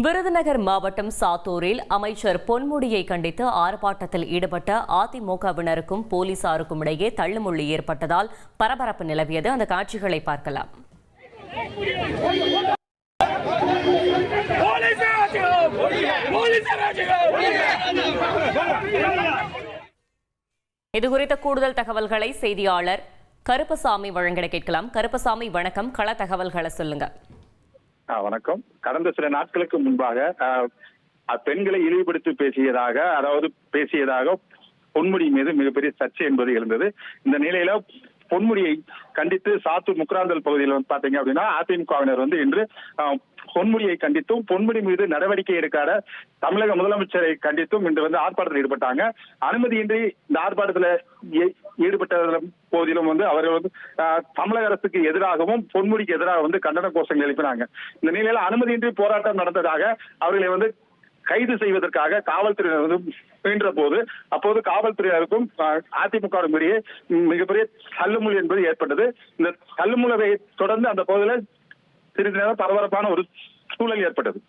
விருதுநகர் மாவட்டம் சாத்தூரில் அமைச்சர் பொன்முடியை கண்டித்து ஆர்ப்பாட்டத்தில் ஈடுபட்ட அதிமுகவினருக்கும் போலீசாருக்கும் இடையே தள்ளுமுள்ளு ஏற்பட்டதால் பரபரப்பு நிலவியது. அந்த காட்சிகளை பார்க்கலாம். இதுகுறித்த கூடுதல் தகவல்களை செய்தியாளர் கருப்பசாமி வழங்கிட கேட்கலாம். கருப்பசாமி, வணக்கம். கள தகவல்களை சொல்லுங்க. வணக்கம். கடந்த சில நாட்களுக்கு முன்பாக பெண்களை இழிவுபடுத்தி பேசியதாக பொன்முடி மீது மிகப்பெரிய சர்ச்சை என்பது எழுந்தது. இந்த நிலையில பொன்முடியை கண்டித்து சாத்தூர் முக்கராந்தல் பகுதியில் பாத்தீங்க அப்படின்னா அதிமுகவினர் இன்று பொன்முடியை கண்டித்தும் பொன்முடி மீது நடவடிக்கை எடுக்காத தமிழக முதலமைச்சரை கண்டித்தும் இன்று ஆர்ப்பாட்டத்தில் ஈடுபட்டாங்க. அனுமதியின்றி இந்த ஆர்ப்பாட்டத்தில் ஈடுபட்ட போதிலும் அவர்கள் தமிழக அரசுக்கு எதிராகவும் பொன்முடிக்கு எதிராக கண்டன கோஷங்கள் எழுப்பினாங்க. இந்த நிலையில அனுமதியின்றி போராட்டம் நடந்ததாக அவர்களை கைது செய்வதற்காக காவல்துறையினர் முயன்ற போது அப்போது காவல்துறையினருக்கும் அதிமுகவிற்கும் இடையே மிகப்பெரிய தள்ளுமுள்ளு என்பது ஏற்பட்டது. இந்த தள்ளுமுள்ளை தொடர்ந்து அந்த பகுதியில் சிறிது நேரம் பரபரப்பான ஒரு சூழல் ஏற்பட்டது.